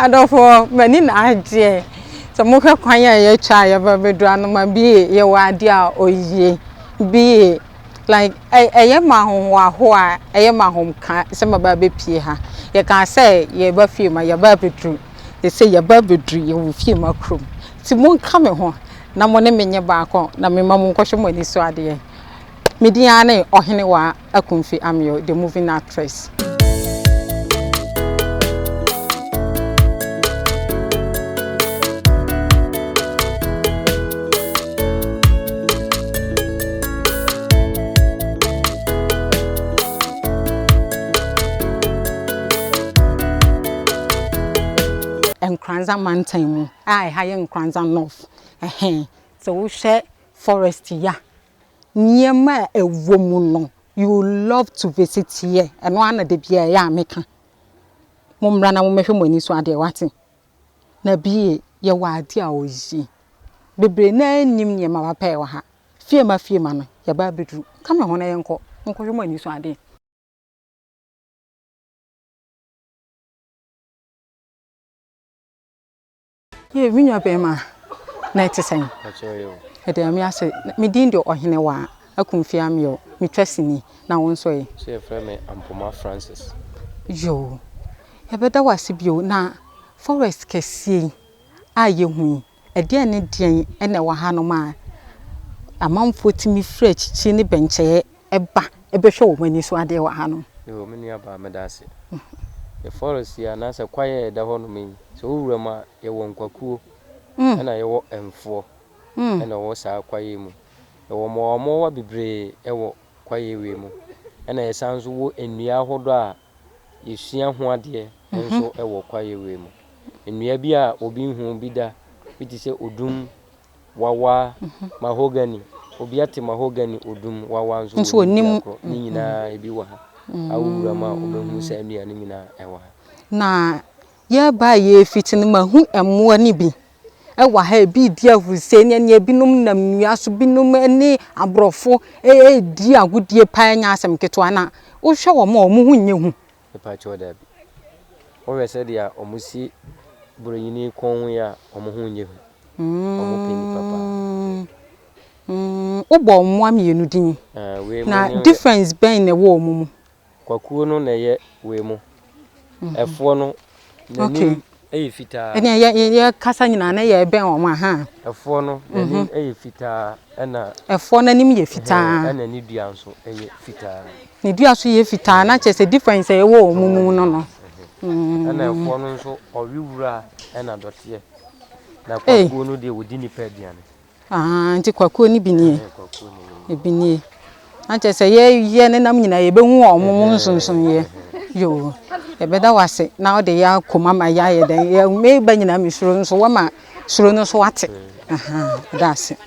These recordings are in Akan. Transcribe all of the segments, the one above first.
adofo mani na aje so mo hwe kwan ya twa ya ba bedu anoma bi ye wade a oyie bi like eye ma ho a eye ma hom ka se ma ba be pie ha ye kan say ye ba fie ma ye ba bedru ye say ye ba bedru ye wo fie ma krom ti mo nka me ho na mo ne menye ba akọ na me ma mo nkohwe mo ni so ade ye media na ohene wa Akumfi Amio the moving actress. Nkranza mountain mu high Nkranza north so we share forest ya niema ewo mu no you love to visit here and one de bia ya meka momra na momehwe mani so ade wate na bie ye wade a oyi bebre na nim niema papa e wa ha fie ma no ya ba bedru kama ho na ye nko hwe mani so ade ye minya be ma na etesen ede ami ase me din de ohene wa Akumfi Amio me twasini na won so ye so ye frame Ampoma Francis yo ye beda wase bio na forest kesie a ye hu ede ne den ene wa ha no ma amanfo timi fra chichi ne benche eba ebehwe wo mani so ade wa ha no yo me nua ba medase the forest ya na se kwaye da ho no me so wura ma ye wo nkwakuo na ye wo emfo na wo sa kwaye mu ye wo mo wa bibre e wo kwaye we mu na ye sanzo wo enua hodo a yesua ho ade nso e wo kwaye we mu enua bi a obi hu bi da bi ti se odum wawa mahogany obi ate mahogany odum wawa nso onim ni nyina e bi wa ha awura ma obehu se enua ni nyina e wa na ye ba ye fitin ma hu emmo ni bi e wa ha bi di ahuse ne binum nam nua so binum ni abrofo di agodie pa nya asem keto na wo hwe wo ma omu hu nye hu e pa cho da bi o we se dia omusi buroyini kon ya omu hu nye hu omu peni papa obo omu amienu din na difference ben ne wo omu kwakuo no na ye we mu efo no nanim fita ene ye kasa nyina na ye ben o ma ha efo no nanim fita na efo na nim ye fita na ni dua nso fita ni dua so ye fita na che se difference ye wo omumu no no na efo no nso owiwura na dote na kwakuo no de wodi ni pediane nti kwakuo ni binie ebinie na che se ye ne nam nyina ye behu omumu nsonson ye yo ebeda wase na o de ya koma ma ya ye den ye me ba nyina mi suro nso wa ma suro no so wate that's it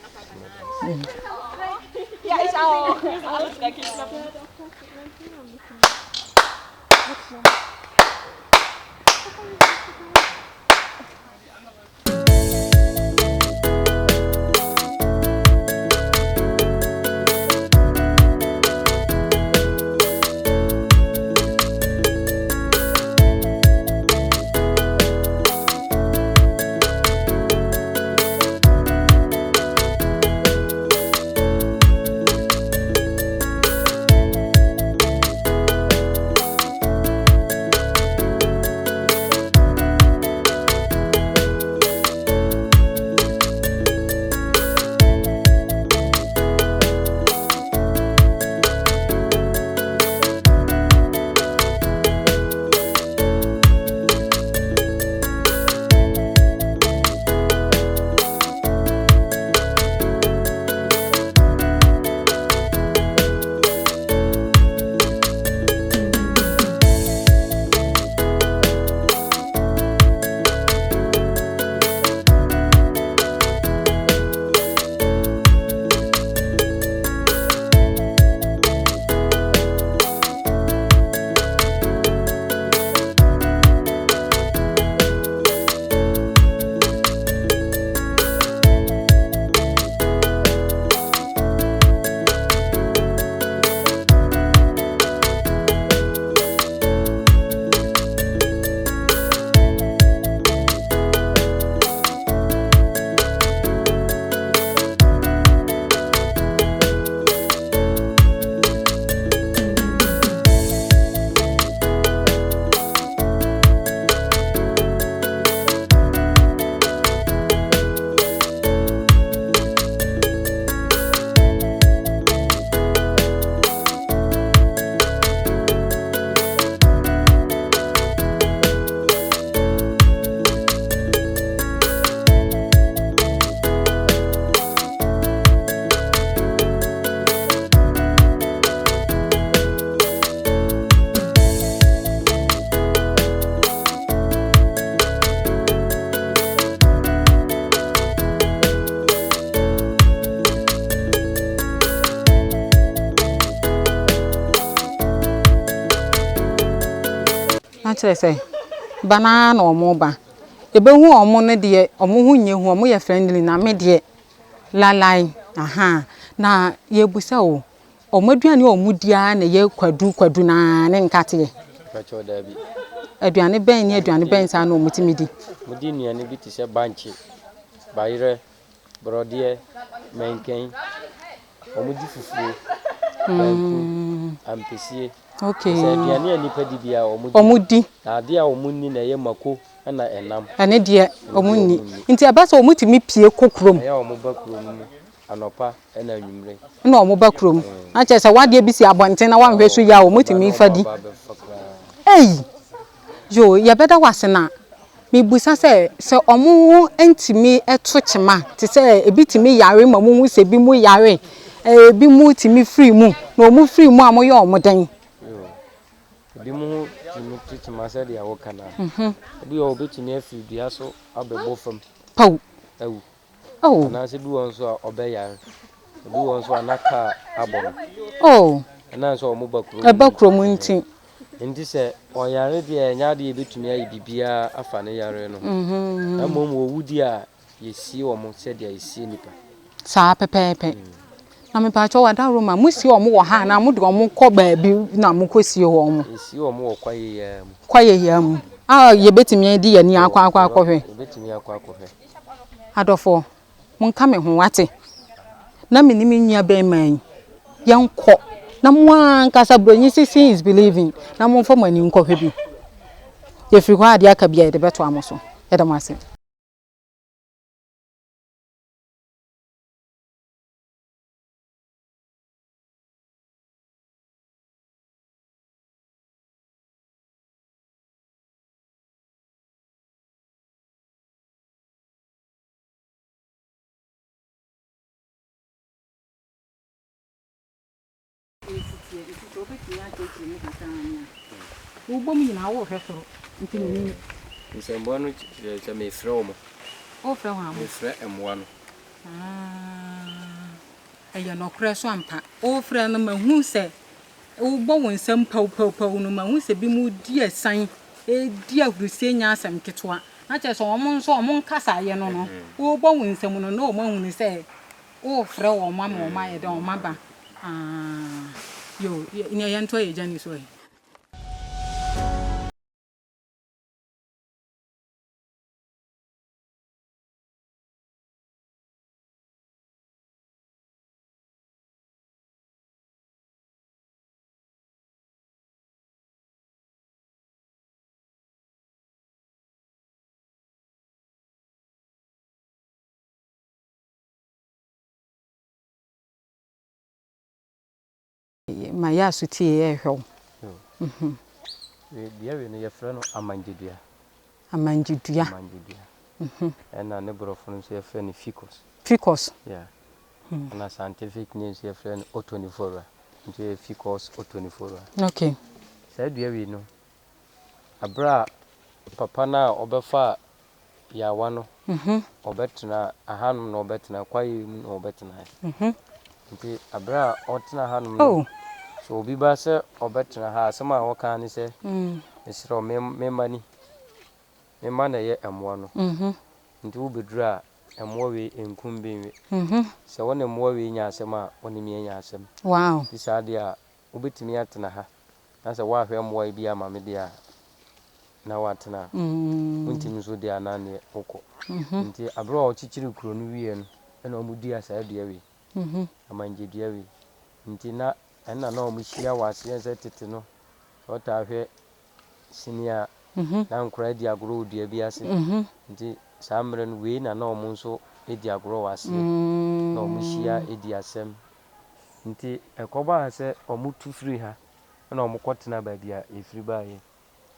chere say banana omo ba ebehu omo ne de omo hu nye hu omo ye friendly na me de lalai aha na ye busa o omaduane omo dia na ye kwadu na ne nkate pacho da bi aduane ben ni aduane ben sa na omutimi di mudi nuane bi ti se banchi bayire brode menken omudi fufuo banku ampesie okay se aduane anipa di bia omudi na ade a omuni na ye mako na enam ane de omunni nti abasa omutimi pie kokrom ya omuba krom anopa na anwumre na omuba krom a che se wade bi si abonten na wanhwe so ya omutimi fadi ei yo ya beda wasena mi busa se omu entimi eto chema ti se ebitimi yare mamu hu se bi mu yare bi mu timi free mu na omu free mu amoye omodan bi mu timi titima se dia wo kana bi o betimi afi bia so abebo fam pau awu oh na se bi won so obeyare bi won so anaka abon oh na so omu bakrom nti ndi se oyare de nya de betumi ayi bibia afa ne yare no na mom wo wudi a yesi wo mo se de yesi nipa sa pepepe na me pa cho wada roma musi omo wo ha na mu de omo ko ba bi na mu kosie wo omo yesi wo mo kwaye ya mu kwaye ya mu ye betimi di ya ni akwa hwe betumi akwa hwe adofo mun ka me ho wate na me ni me nua ben man yanko na mwa nkasa bronyi sisi is believing na mo fo mani nko hwe bi ye firi ho ade aka bia de beto amoso ye da mase ubom nyina wo hwe soro nti ni nsembo no se me frɛ wo mo o frɛ ho amo me frɛ emwa no eya no kra so ampa o frɛ no mahu se ubɔ won nsam pau no mahu se bi mu di asan di ahurusie nya asem ketwa na che so omo nso omo nkasa ye no no ubɔ won nsam no na o mahu ni se o frɛ wo mama o ma ye de o ma ba yo ni ye nto ye jani so e ma ya suti e hwew dia we no ye frɛ no amanjidua na ne brofo no so ye frɛ no ficus yeah na scientific name so ye frɛ no otonifora nti ficus otonifora okay sa dua we no abra papa na obefa yawa no obetena ahanum na obetena kwaye mu na obetena nti abra otena ahanum no so obi ba se obetena ha asema wo kan ni se esiro memma na ye emwo no nti wo bedura emwo we enkum benwe se wona emwo we nya asema wona mi nya asem wow ti sade a obetimi atena ha na se wa hwe emwo bi ama me dia na watena untimi so dia na ne okọ nti abra o chichiri kuro no wie no na omudi asa dua we amanje dua we nti na na omu hia wase se tete no so ta hwe sinia na nkura di agoro dua bi ase nti samre no we na omu nso edi agoro wase na omu hia edi asem nti ekoba se omu tu free ha na omu kotena ba bia efiri baaye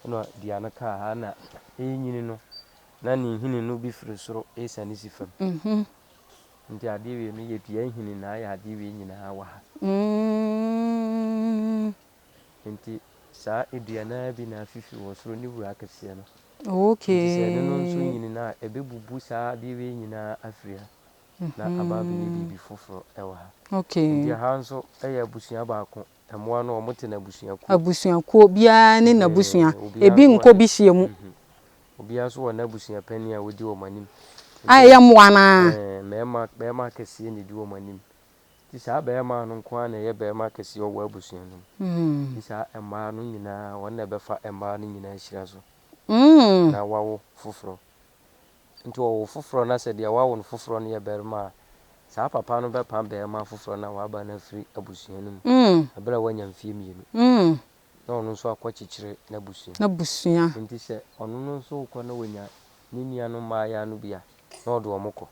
no dia na ka ha na enyini no na ni hini no bi firi soro esani sifam nti ade we no ye dua hini na ya ade we nyina ha wa ha nti sa edua na bi na fifi wo soro ni wura akese no okay se no nso nyini na ebebubu sa ade we nyina afria na aba bi ni bibi foforo e wa ha okay nti ha nso eye abusua ba ko Emwa no omote na busuakuo. Abusuakuo bia ne na busua. Ebi nko bi hie mu. Obi aso wo na busua pani a wodi wo manim. Aye mwa na. Bema kese ne di wo manim. Ti sa bema no nko na ye bema kese wo abusua no. Ti sa emma no nyina won na befa emma no nyina hira so. Na wawo foforo. Nti wo foforo na se de wawo no foforo no ye berma. Sa papa no be pam bema foforo na wa ba na firi abusua no. Abra wanya mfie mienu. Na ono nso akwachichire na busua. Na busua. Nti se ono nso ukọ na wanya ni nua no ma ya no bia. Na odo omukọ.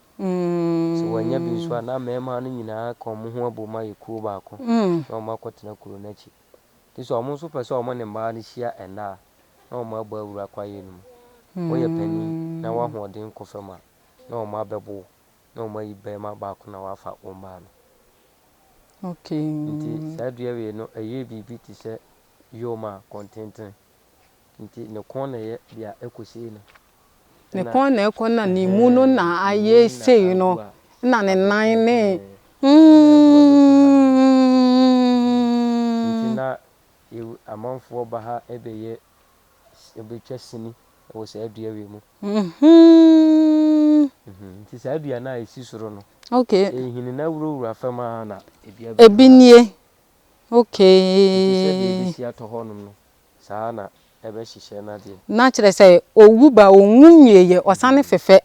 So wanya bi nso na mema no nyina ka omo ho aboma yekuo baako. Na omo akotena kuro nachi. Ti so omo nso pese omo ne ma no hia ena. Na omo aba awura kwaye no. Wo ye pani na wa hoden kofema. Na omo abebo. Na omo yi bema baako na wafa omba no. Okay. Nti sa dua we no eye bibi ti se yoma contenten. Nti ne kon na ye bia ekosi no. Ne kon na ekon na ni mu no na aye sei no na ne nan ne. Nti na amanfo ba ha ebeye ebetwa sini wo sa dua we mu. Nti sa dua na esi soro no. Okay. Ehini na wura fama na ebinie. Okay. Nti se de bisi atohonum no. Saa na ebe hihye na de. Na kire say owu ba onwunweye osane fefe.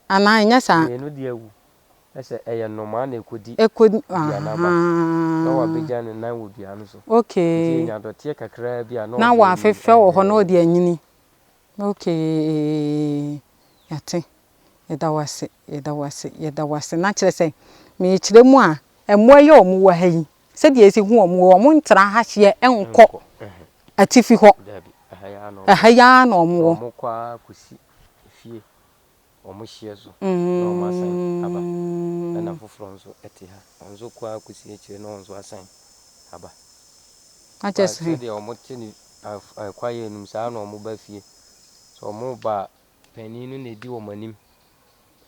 Ana anya sa. Enu de awu. Ese eye noma na ekodi. Na wa beja ne nan wo dua no so. Okay. Nti nya dote kakra bia no. Na wa fefe wo ho no de anyini. Okay. Yate. Yeda wase na kire say me kire mu a emo ye omu wa hayi. Se de esi hu omu ntra ha hye enko. Atifi ho. Ahaya no omu. Omu kwa kusi fie. Omu hye so. Na omu asan aba. Na foforo nso eti ha. Onzo kwa kusi ekire na onzo asan aba. Achese. Se de omu tini kwaye num sa na omu ba fie. So omu ba paninu na edi wo manim.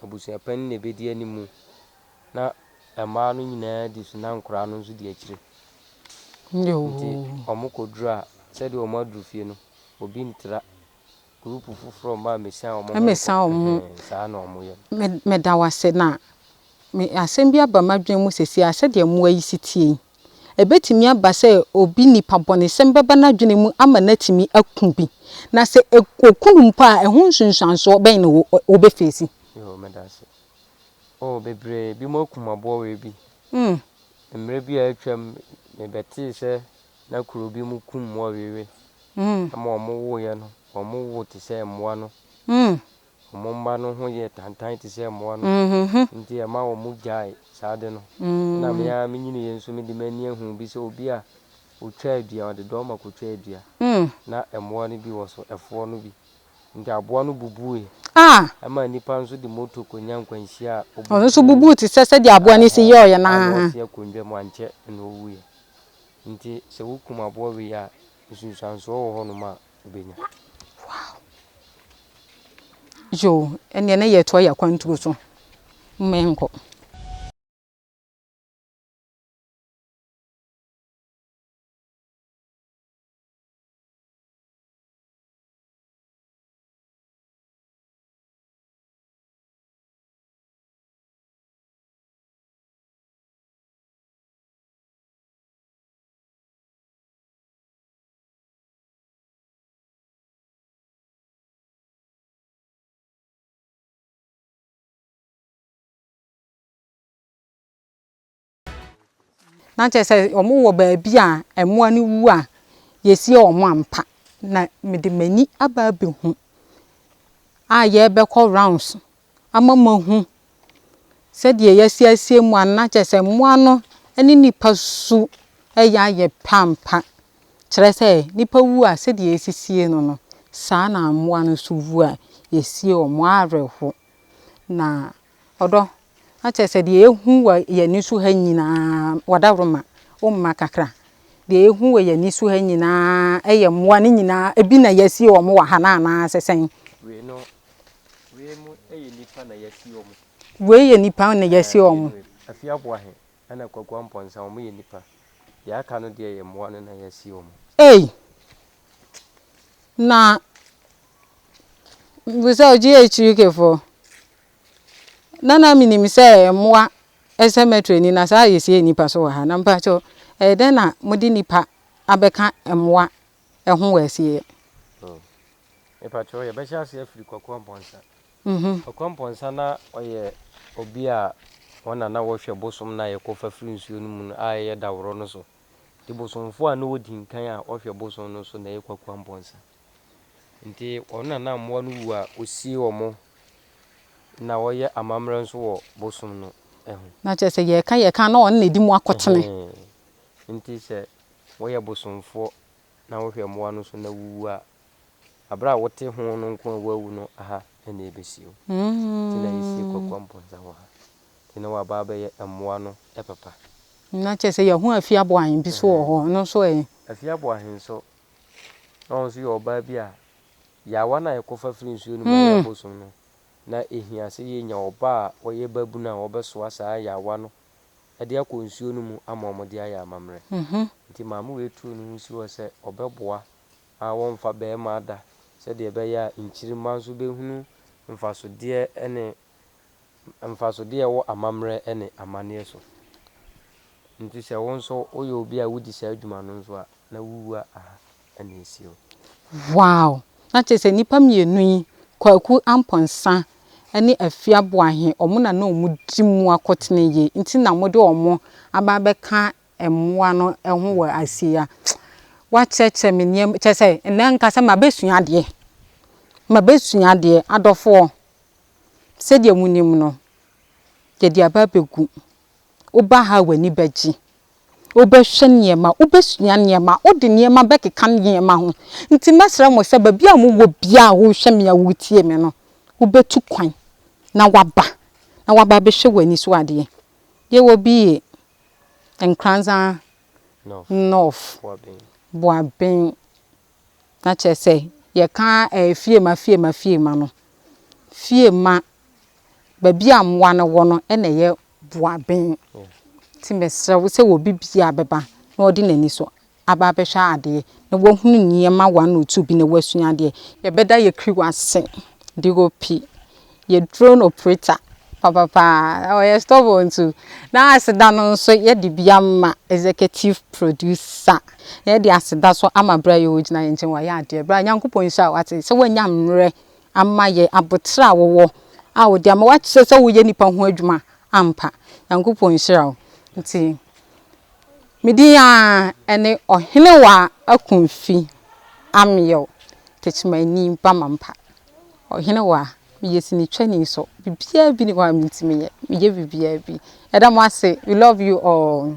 Abusua pani na bedi animu. Na emma no nyina di so na nkura no nso di akire. Nti omu kodura se de omu aduru fie no obi ntra group foforo ma mesan omu sa na omu ye. Me da wase na me asem bia ba madwen mu sesi ase de mu ayi sitie. Ebetimi aba se obi nipa bone sembe ba na dwene mu ama na timi akun bi. Na se okunu mpa ehun sunsanso ben no obefesi. Yo me da se. Oh bebre bi mo kuma bo we bi. Emre bi atwam me beti se na kuro bi mu kum mo wewe. Ama omo wo ye no, omo wo ti se emwa no. Omo mba no ho ye tantan ti se emwa no. Nti ama omo jai saade no. Na me ya me nyine ye nso me de mani ehun bi se obi a otwa adua ode do ma ko twa adua. Na emwa no bi wo so efo no bi. Nti aboa no bubue. Ama nipa nso de moto konya nkwanhia ono so bubu ti se de aboa ni si ye na se akondwa mu anche no wuye. Nti se wukum aboa we ya sunsanso wo ho no ma obenya. Wow. Jo ene na ye to ya kwanturo so mmenko. Na chese omo wo ba bi a emo ani wu a yesi omo ampa na me de mani aba behu a ye be call rounds amama hu se de yesi asie mu an na chese mo ano ani nipa su eya ye pampa kire se nipa wu a se de yesisie no sa na mo ano su wu a yesi omo areho na odo achese de ehu wa ye nisu ha nyina wadawroma o mma kakra de ehu wa ye nisu ha nyina eye moa ne nyina ebi na yesi o mo wa ha na na sesen we no we mu eye nipa na yesi o mo we ye nipa na yesi o mo afia bo ahe ana kwakwa mponsa o mo ye nipa ya aka no de ye mmoa no na yesi o mo na busa GHUK for na minim say mmoa cemetery ni na sa yesi nipa so ha na mpa cho den na modi nipa abeka mmoa ho wasi nipa cho ye be sha se afiri Kwakwamponsa na oye obi a ona na wo hwe bosom na ye kofa firi nsuo no mu a ye dawro no so ti bosomfo a no wodi kan a ohwe bosom no so na ye Kwakwamponsa nti ona na mmoa no wu a osie wo mo na wo ye amamre nso wo bosom no na che se ye ka na on na di mu akotene nti se wo ye bosomfo na wo hwe mmoa no so na wu a abra wote ho no nko wawu no aha ene ebesio tina yesi Kwakwamponsa wa tina wa baba ye mmoa no papa na che se ye ho afi aboan bi so ho no so afi aboan so no so yo ba bi a ya wa na ye kofa firi nsuo no ma bosom no na ehia se ye nya oba a oye babu na obeso asa ya wa no e de akọ nsuo no mu ama omode aya amamre nti maamu wetu no nsi wo se obeboa a wonfa be ma da se de be ya nchirima nso be hunu mfasode wo amamre ene amane so nti se won so oyo obi a wudi sa adwuma no nso a na wuwa aha ene esio wow na che se nipa mienu yi Kwaku Amponsa ene afia boahe omo na omo dimu akotene ye nti na mode omo aba beka emmoa no ho wa asia wa cheche meniem che se ena nka se mabesua de adofo se de munim no ye de aba begu oba ha wani beji obehwe niema obesua niema odi niema bekeka niema ho nti mesra mo se ba bia mo wo bia wo hwe me a wutie me no obetu kwan na waba behwe wani so ade ye wo bi enkranza north boaben na che se ye ka fie ma no fie ma ba bia mwa no wo no ene ye boaben ti mesra wo se wo bibia beba na odi nani so aba behwa ade na wo hunu niema 1 or 2 bi na wasua ade ye beda ye kri wase DOP ye drone operator papa ye stop on to na aseda no so ye de biama executive producer ye de aseda so ama bra ye ogina ye nchen wa ye ade bra Nyankopon sha wate se wanya mre ama ye abotra wo a wo de ama wa kise se wo ye nipa ho adwuma ampa Nyankopon sha wo nti media ene ohene wa akunfi amyo techmani bamampa ohene wa yesini twani so bibia bi ni wa mintimi ye bibia bi edam ase we love you all.